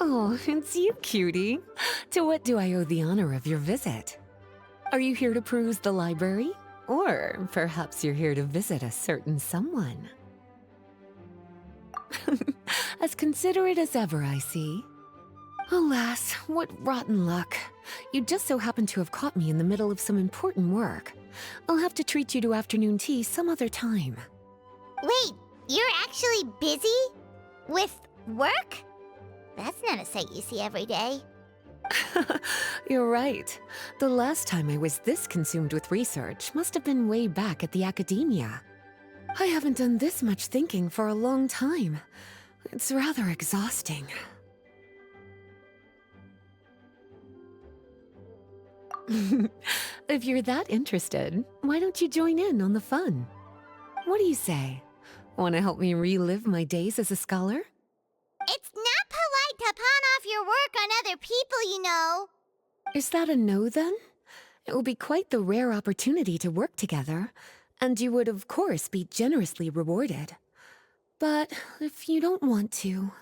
Oh, it's you, cutie. To what do I owe the honor of your visit? Are you here to peruse the library? Or perhaps you're here to visit a certain someone? As considerate as ever, I see. Alas, what rotten luck. You just so happen to have caught me in the middle of some important work. I'll have to treat you to afternoon tea some other time. Wait, you're actually busy? With work? That's not a sight you see every day. You're right. The last time I was this consumed with research must have been way back at the academia. I haven't done this much thinking for a long time. It's rather exhausting. If you're that interested, why don't you join in on the fun? What do you say? Want to help me relive my days as a scholar? It's not polite to pawn off your work on other people, you know. Is that a no, then? It will be quite the rare opportunity to work together, and you would, of course, be generously rewarded. But if you don't want to...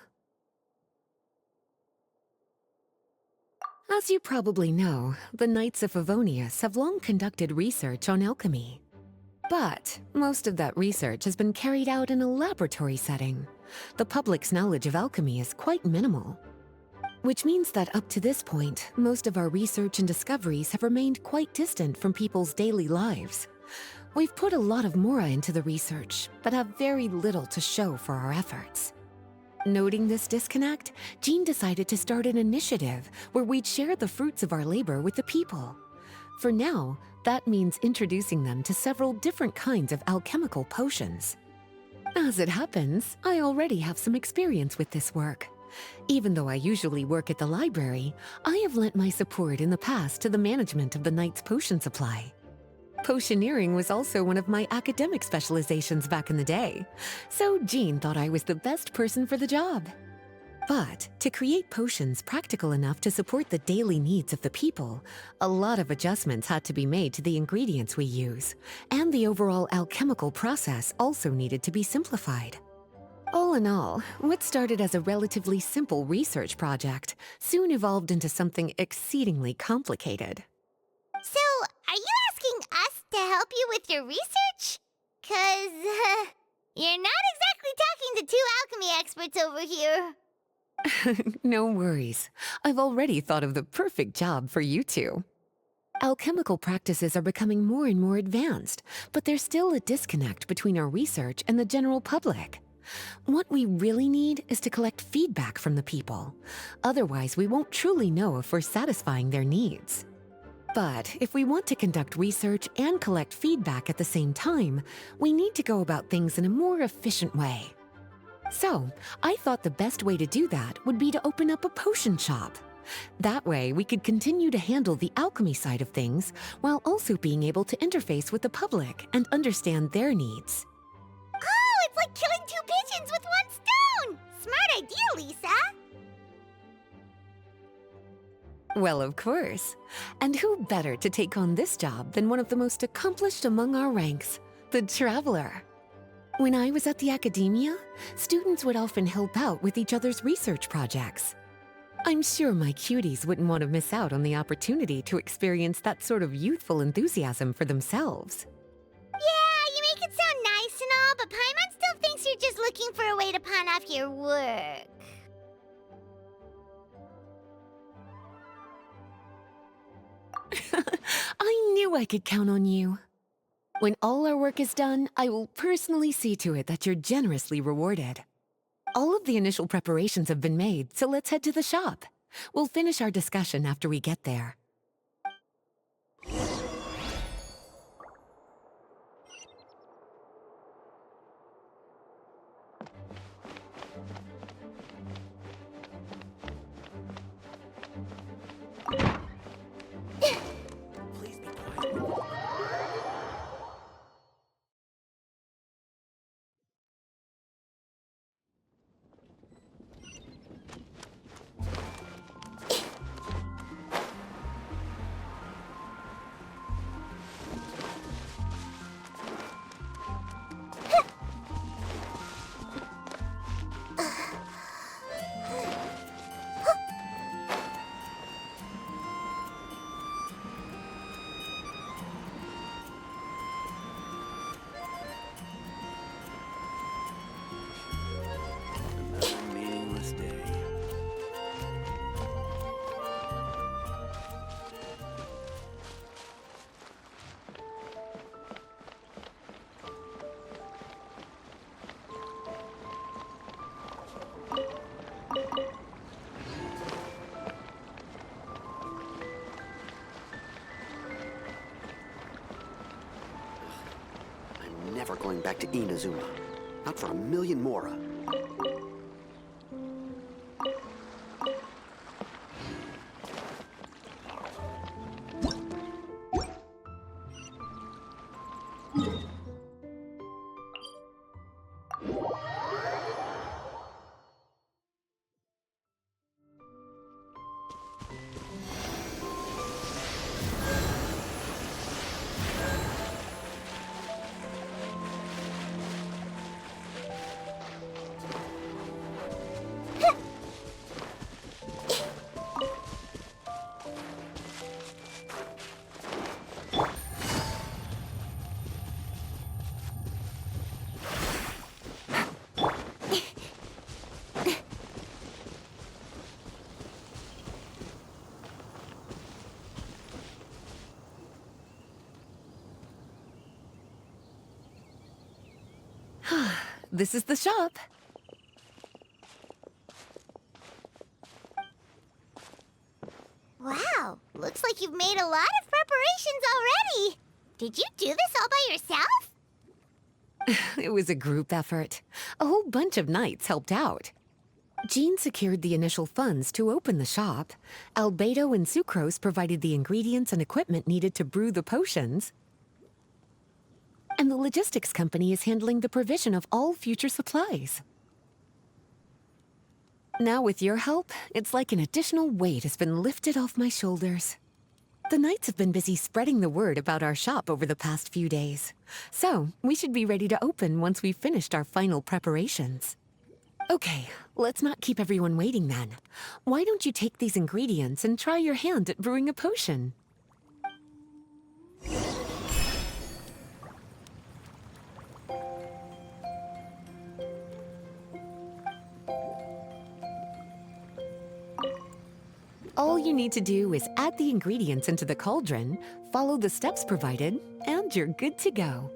As you probably know, the Knights of Favonius have long conducted research on alchemy. But most of that research has been carried out in a laboratory setting. The public's knowledge of alchemy is quite minimal. Which means that up to this point, most of our research and discoveries have remained quite distant from people's daily lives. We've put a lot of Mora into the research, but have very little to show for our efforts. Noting this disconnect, Jean decided to start an initiative where we'd share the fruits of our labor with the people. For now, that means introducing them to several different kinds of alchemical potions. As it happens, I already have some experience with this work. Even though I usually work at the library, I have lent my support in the past to the management of the Knight's potion supply. Potioneering was also one of my academic specializations back in the day, so Jean thought I was the best person for the job. But to create potions practical enough to support the daily needs of the people, a lot of adjustments had to be made to the ingredients we use, and the overall alchemical process also needed to be simplified. All in all, what started as a relatively simple research project soon evolved into something exceedingly complicated. So, are you asking us to help you with your research? 'Cause, you're not exactly talking to two alchemy experts over here. No worries. I've already thought of the perfect job for you two. Alchemical practices are becoming more and more advanced, but there's still a disconnect between our research and the general public. What we really need is to collect feedback from the people. Otherwise, we won't truly know if we're satisfying their needs. But if we want to conduct research and collect feedback at the same time, we need to go about things in a more efficient way. So, I thought the best way to do that would be to open up a potion shop. That way, we could continue to handle the alchemy side of things while also being able to interface with the public and understand their needs. Oh, it's like killing two pigeons with one stone! Smart idea, Lisa! Well, of course. And who better to take on this job than one of the most accomplished among our ranks, the Traveler? When I was at the academia, students would often help out with each other's research projects. I'm sure my cuties wouldn't want to miss out on the opportunity to experience that sort of youthful enthusiasm for themselves. Yeah, you make it sound nice and all, but Paimon still thinks you're just looking for a way to pawn off your work. I knew I could count on you. When all our work is done, I will personally see to it that you're generously rewarded. All of the initial preparations have been made, so let's head to the shop. We'll finish our discussion after we get there. Please be quiet. Another meaningless day. I'm never going back to Inazuma. Not for a million mora. This is the shop. Wow, looks like you've made a lot of preparations already. Did you do this all by yourself? It was a group effort. A whole bunch of knights helped out. Jean secured the initial funds to open the shop. Albedo and Sucrose provided the ingredients and equipment needed to brew the potions. And the logistics company is handling the provision of all future supplies. Now with your help, it's like an additional weight has been lifted off my shoulders. The knights have been busy spreading the word about our shop over the past few days. So, we should be ready to open once we've finished our final preparations. Okay, let's not keep everyone waiting then. Why don't you take these ingredients and try your hand at brewing a potion? All you need to do is add the ingredients into the cauldron, follow the steps provided, and you're good to go.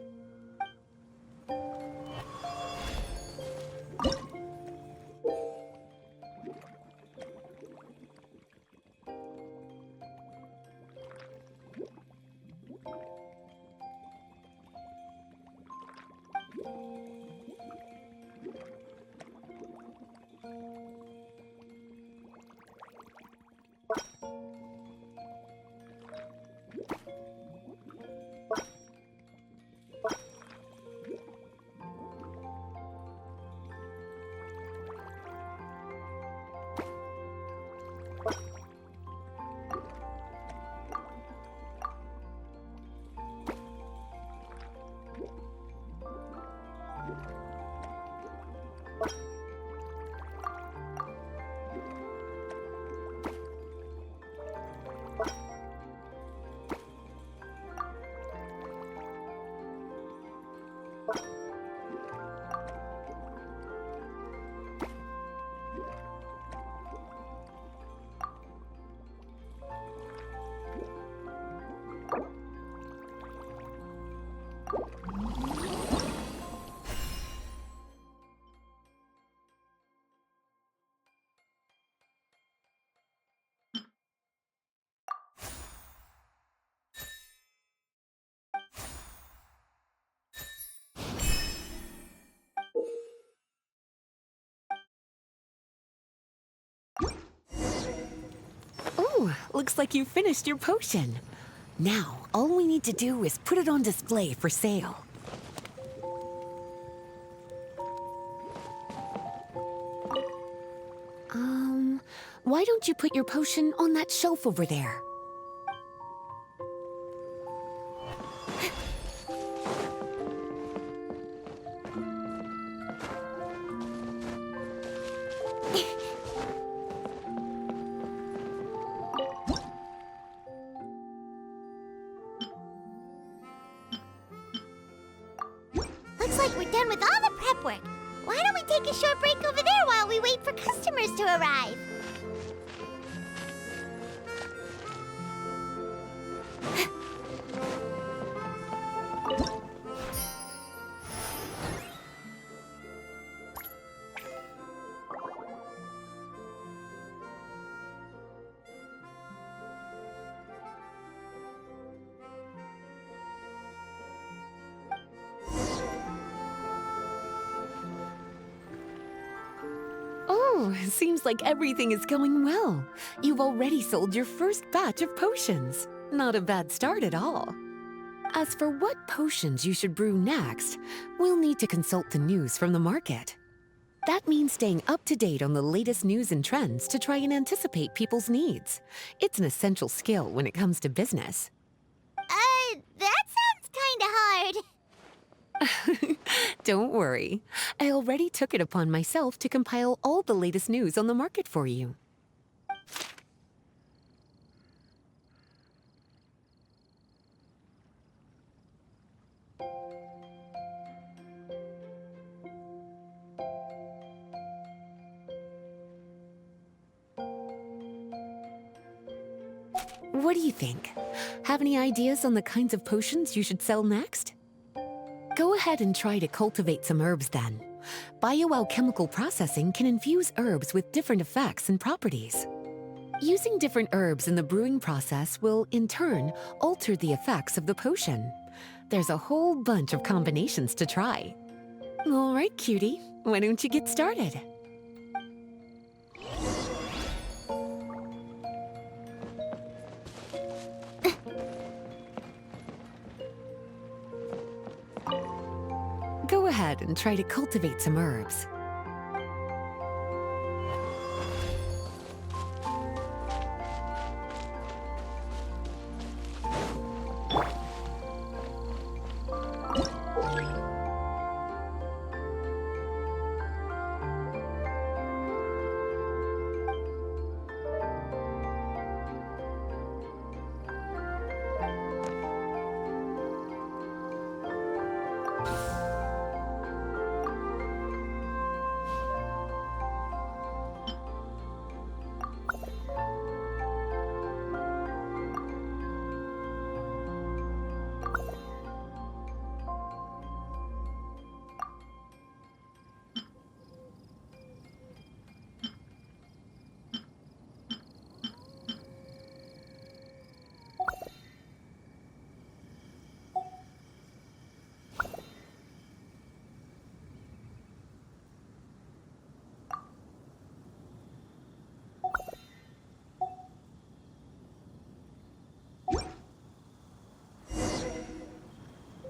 Whew, looks like you finished your potion. Now, all we need to do is put it on display for sale. Why don't you put your potion on that shelf over there? Looks like we're done with all the prep work. Why don't we take a short break over there while we wait for customers to arrive? Oh, seems like everything is going well. You've already sold your first batch of potions. Not a bad start at all. As for what potions you should brew next, we'll need to consult the news from the market. That means staying up to date on the latest news and trends to try and anticipate people's needs. It's an essential skill when it comes to business. That sounds kinda hard. Don't worry. I already took it upon myself to compile all the latest news on the market for you. What do you think? Have any ideas on the kinds of potions you should sell next? Go ahead and try to cultivate some herbs then. Bioalchemical processing can infuse herbs with different effects and properties. Using different herbs in the brewing process will, in turn, alter the effects of the potion. There's a whole bunch of combinations to try. All right, cutie, why don't you get started? Go ahead and try to cultivate some herbs.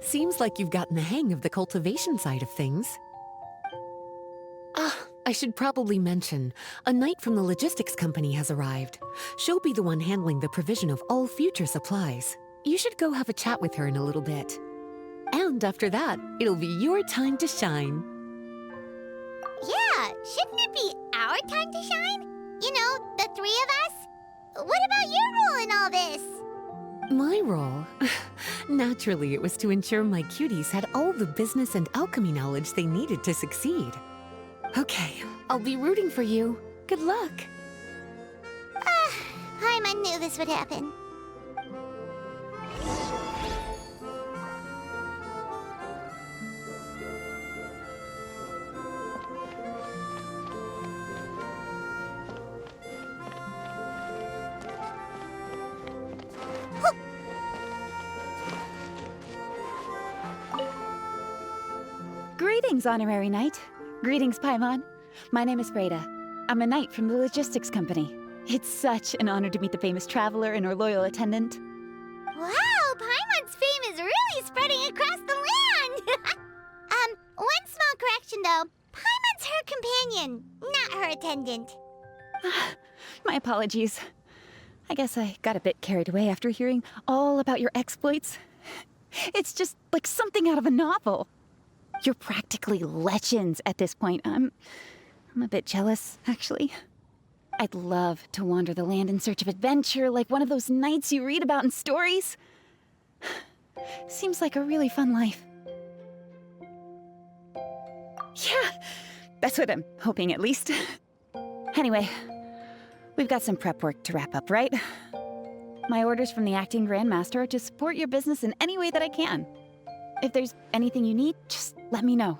Seems like you've gotten the hang of the cultivation side of things. I should probably mention, a knight from the logistics company has arrived. She'll be the one handling the provision of all future supplies. You should go have a chat with her in a little bit. And after that, it'll be your time to shine. Yeah, shouldn't it be our time to shine? You know, the three of us? What about your role in all this? My role? Naturally, it was to ensure my cuties had all the business and alchemy knowledge they needed to succeed. Okay, I'll be rooting for you. Good luck. I knew this would happen. Greetings, Honorary Knight. Greetings, Paimon. My name is Breda. I'm a knight from the logistics company. It's such an honor to meet the famous traveler and our loyal attendant. Wow, Paimon's fame is really spreading across the land! One small correction though. Paimon's her companion, not her attendant. My apologies. I guess I got a bit carried away after hearing all about your exploits. It's just like something out of a novel. You're practically legends at this point. I'm a bit jealous, actually. I'd love to wander the land in search of adventure like one of those knights you read about in stories. Seems like a really fun life. Yeah, that's what I'm hoping at least. Anyway, we've got some prep work to wrap up, right? My orders from the acting grandmaster are to support your business in any way that I can. If there's anything you need, just let me know.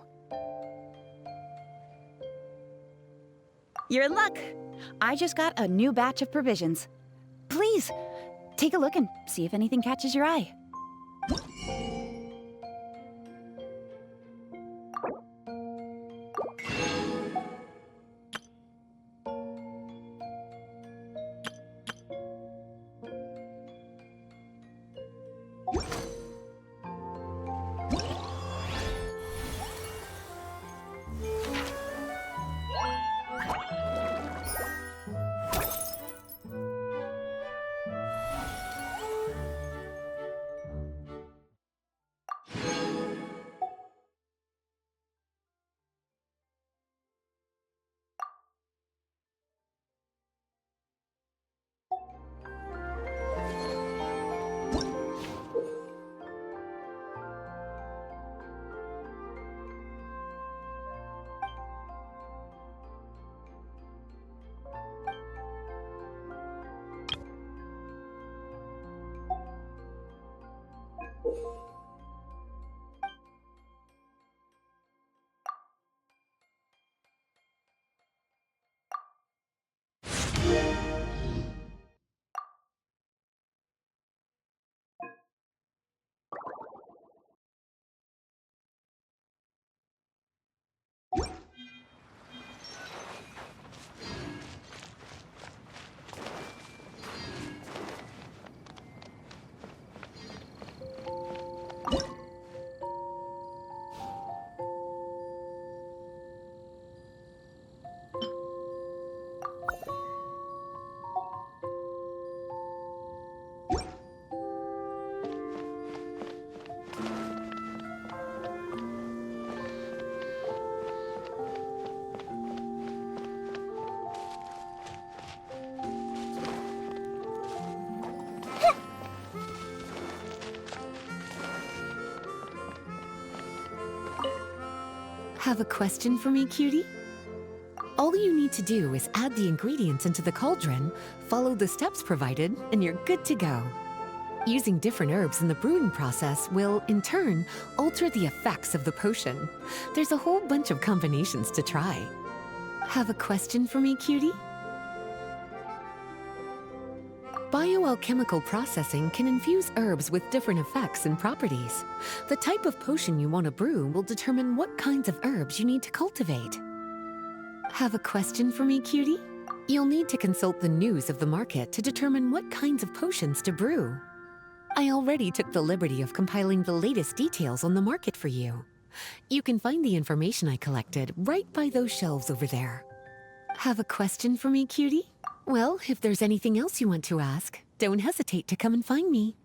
You're in luck. I just got a new batch of provisions. Please, take a look and see if anything catches your eye. Have a question for me, cutie? All you need to do is add the ingredients into the cauldron, follow the steps provided, and you're good to go. Using different herbs in the brewing process will, in turn, alter the effects of the potion. There's a whole bunch of combinations to try. Have a question for me, cutie? Bioalchemical processing can infuse herbs with different effects and properties. The type of potion you want to brew will determine what kinds of herbs you need to cultivate. Have a question for me, cutie? You'll need to consult the news of the market to determine what kinds of potions to brew. I already took the liberty of compiling the latest details on the market for you. You can find the information I collected right by those shelves over there. Have a question for me, cutie? Well, if there's anything else you want to ask, don't hesitate to come and find me.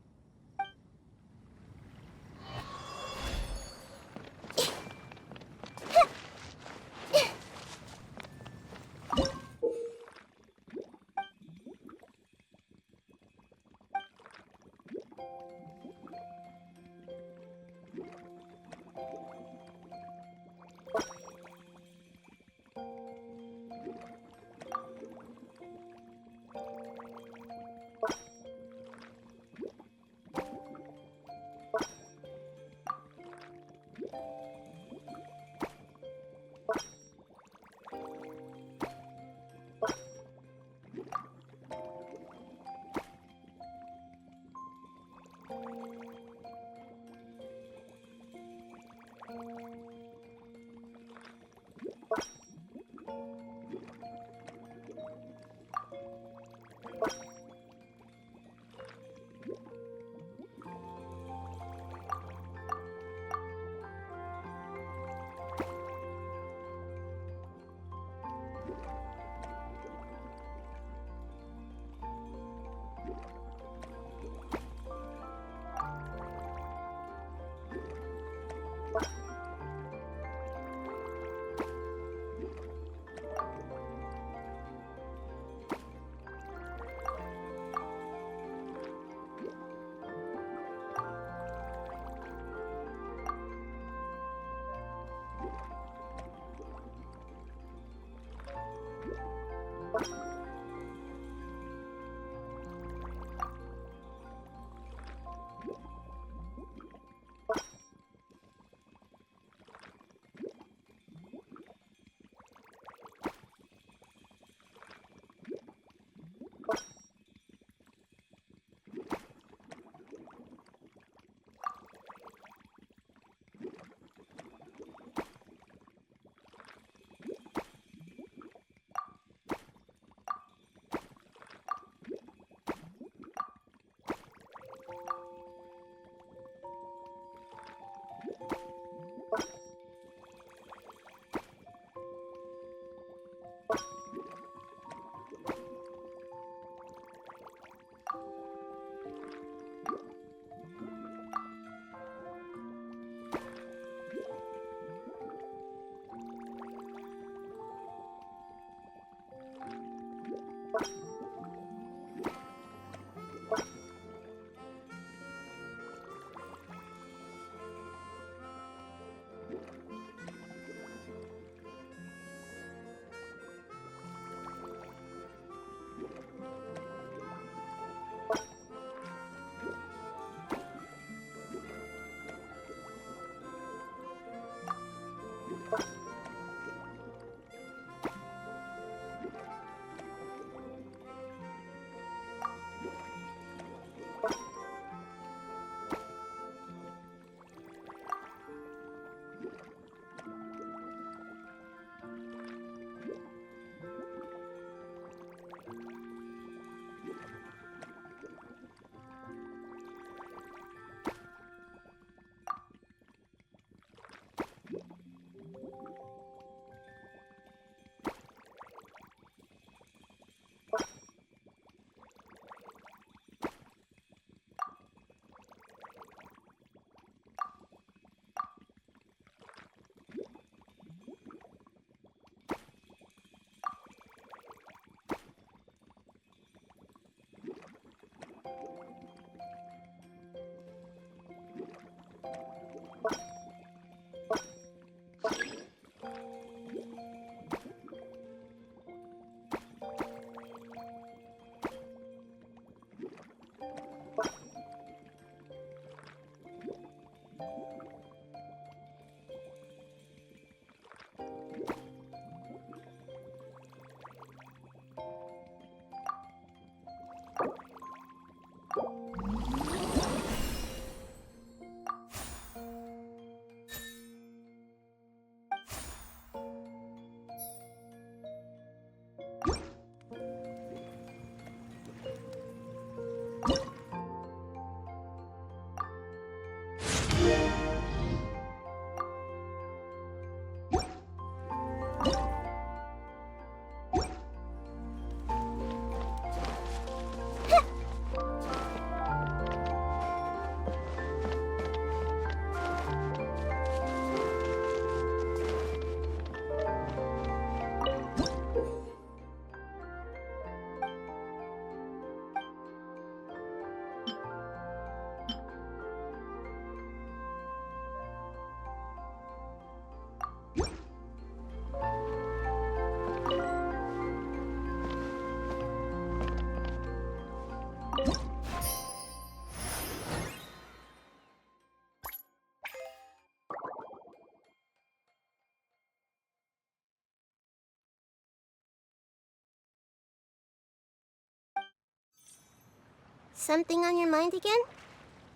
Something on your mind again?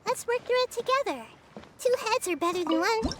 Let's work through it together. Two heads are better than one.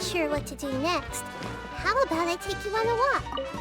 sure what to do next, how about I take you on a walk?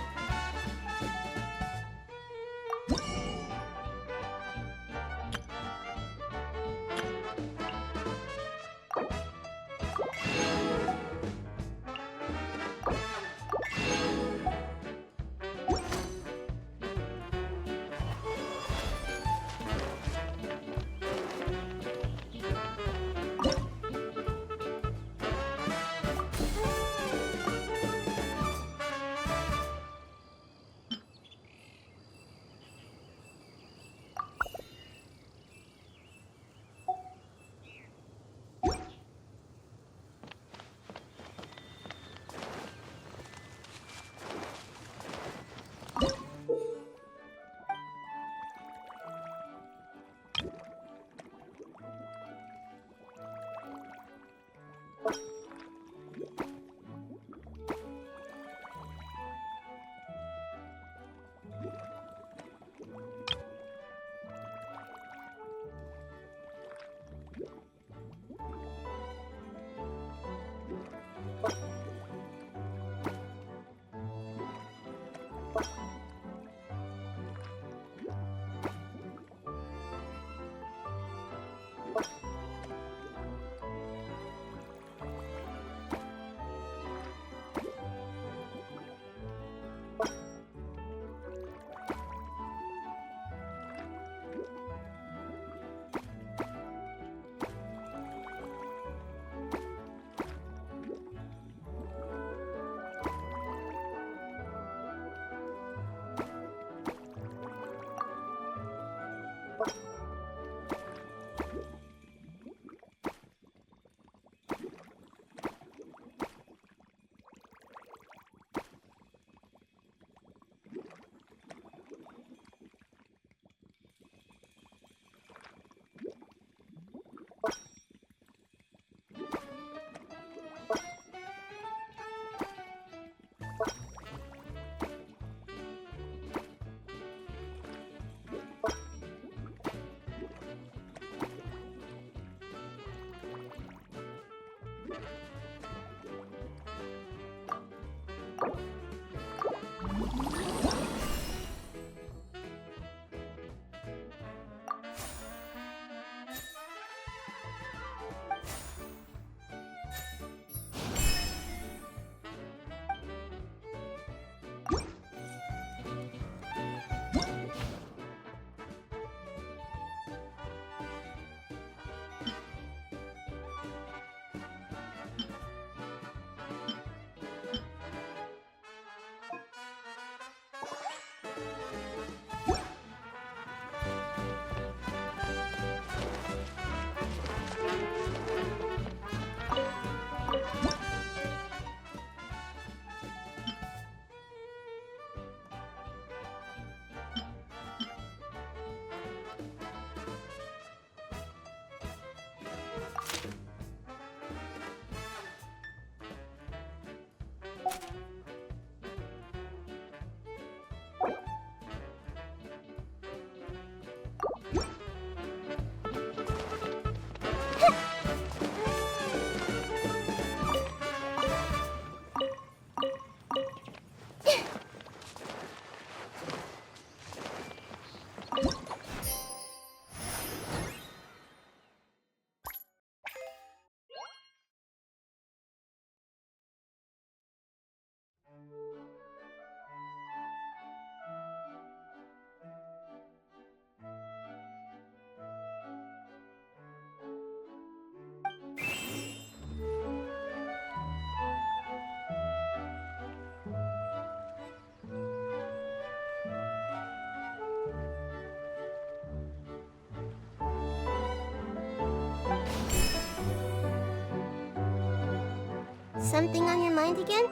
Something on your mind again?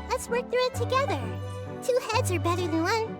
Let's work through it together. Two heads are better than one.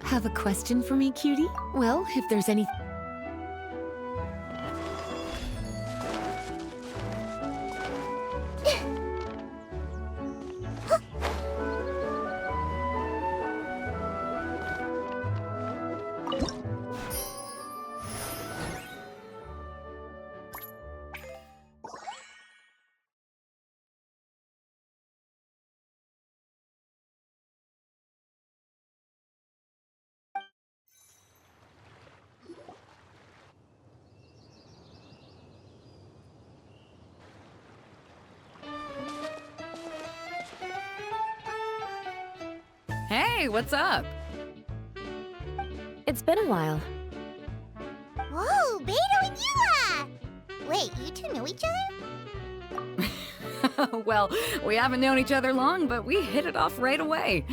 Have a question for me, cutie? Well, if there's any... Hey, what's up? It's been a while. Whoa, Beto and Eula! Wait, you two know each other? Well, we haven't known each other long, but we hit it off right away.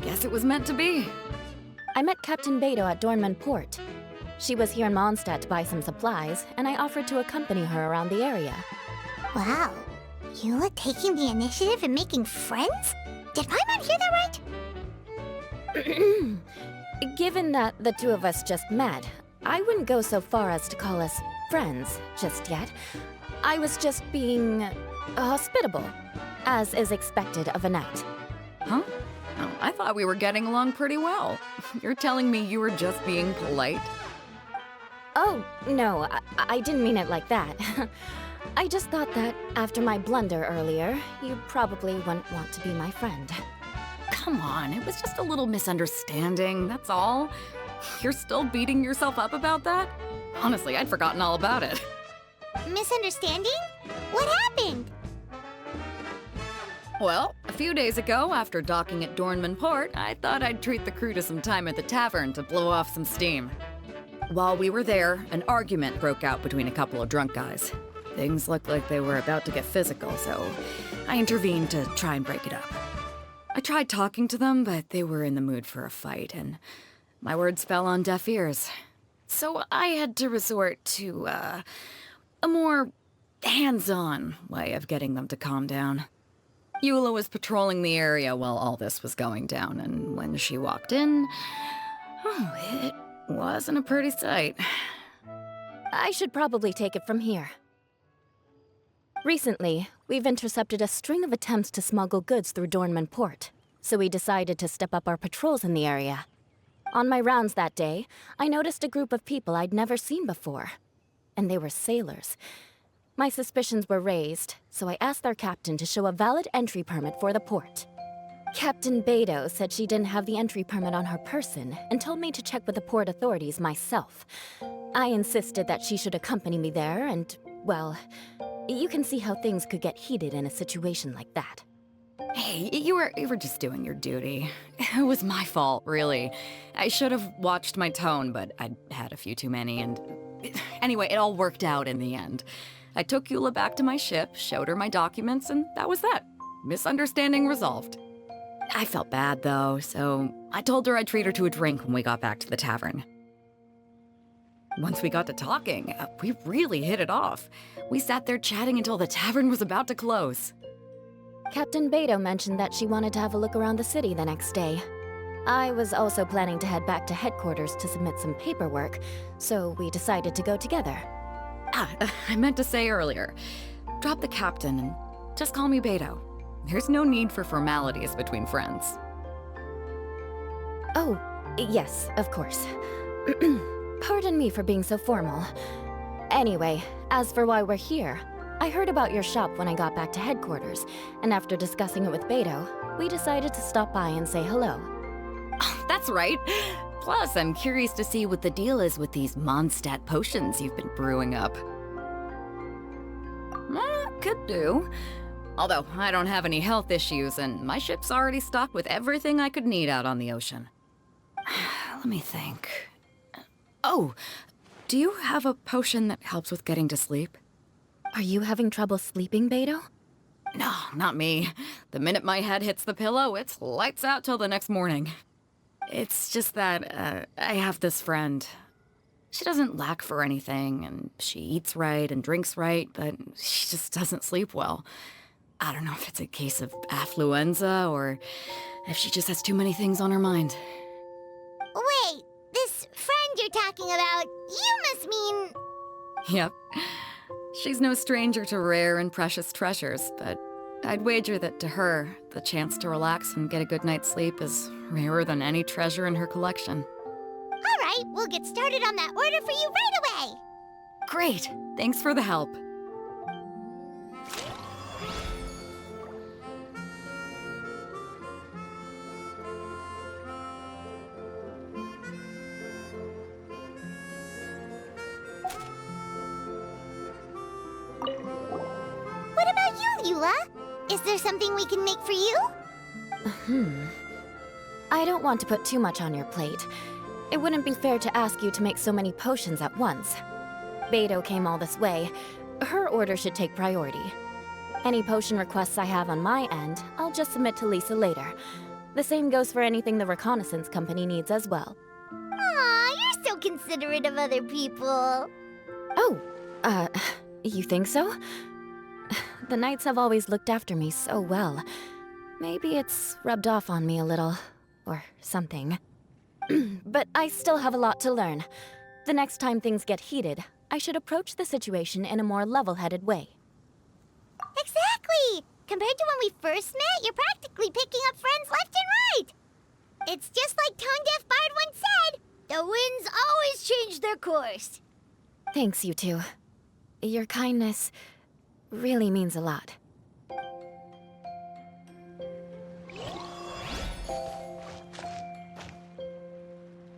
Guess it was meant to be. I met Captain Beto at Dornman Port. She was here in Mondstadt to buy some supplies, and I offered to accompany her around the area. Wow, Eula taking the initiative and making friends? Did Paimon hear that right? Given that the two of us just met, I wouldn't go so far as to call us friends just yet. I was just being hospitable, as is expected of a knight. Huh? Oh, I thought we were getting along pretty well. You're telling me you were just being polite? Oh, no, I didn't mean it like that. I just thought that after my blunder earlier, you probably wouldn't want to be my friend. Come on, it was just a little misunderstanding, that's all. You're still beating yourself up about that? Honestly, I'd forgotten all about it. Misunderstanding? What happened? Well, a few days ago, after docking at Dornman Port, I thought I'd treat the crew to some time at the tavern to blow off some steam. While we were there, an argument broke out between a couple of drunk guys. Things looked like they were about to get physical, so I intervened to try and break it up. I tried talking to them, but they were in the mood for a fight, and my words fell on deaf ears. So I had to resort to, a more hands-on way of getting them to calm down. Eula was patrolling the area while all this was going down, and when she walked in, oh, it wasn't a pretty sight. I should probably take it from here. Recently, we've intercepted a string of attempts to smuggle goods through Dornman Port, so we decided to step up our patrols in the area. On my rounds that day, I noticed a group of people I'd never seen before, and they were sailors. My suspicions were raised, so I asked their captain to show a valid entry permit for the port. Captain Beidou said she didn't have the entry permit on her person and told me to check with the port authorities myself. I insisted that she should accompany me there and, well, you can see how things could get heated in a situation like that. Hey, you were just doing your duty. It was my fault, really. I should have watched my tone, but I'd had a few too many, and anyway, it all worked out in the end. I took Eula back to my ship, showed her my documents, and that was that. Misunderstanding resolved. I felt bad, though, so I told her I'd treat her to a drink when we got back to the tavern. Once we got to talking, we really hit it off. We sat there chatting until the tavern was about to close. Captain Beidou mentioned that she wanted to have a look around the city the next day. I was also planning to head back to headquarters to submit some paperwork, so we decided to go together. I meant to say earlier, drop the captain and just call me Beidou. There's no need for formalities between friends. Oh, yes, of course. Pardon me for being so formal. Anyway, as for why we're here, I heard about your shop when I got back to headquarters, and after discussing it with Beidou, we decided to stop by and say hello. Oh, that's right. Plus, I'm curious to see what the deal is with these Mondstadt potions you've been brewing up. Could do. Although, I don't have any health issues, and my ship's already stocked with everything I could need out on the ocean. Let me think. Oh, do you have a potion that helps with getting to sleep? Are you having trouble sleeping, Beidou? No, not me. The minute my head hits the pillow, it's lights out till the next morning. It's just that, I have this friend. She doesn't lack for anything, and she eats right and drinks right, but she just doesn't sleep well. I don't know if it's a case of affluenza, or if she just has too many things on her mind. Wait, this friend you're talking about, you must mean... Yep. She's no stranger to rare and precious treasures, but I'd wager that to her, the chance to relax and get a good night's sleep is rarer than any treasure in her collection. All right, we'll get started on that order for you right away. Great! Thanks for the help. What about you, Eula? Is there something we can make for you? I don't want to put too much on your plate. It wouldn't be fair to ask you to make so many potions at once. Beidou came all this way. Her order should take priority. Any potion requests I have on my end, I'll just submit to Lisa later. The same goes for anything the reconnaissance company needs as well. Aw, you're so considerate of other people. Oh, you think so? The Knights have always looked after me so well. Maybe it's rubbed off on me a little, or something. But I still have a lot to learn. The next time things get heated, I should approach the situation in a more level-headed way. Exactly! Compared to when we first met, you're practically picking up friends left and right. It's just like Tone Deaf Bard once said, the winds always change their course. Thanks, you two. Your kindness really means a lot.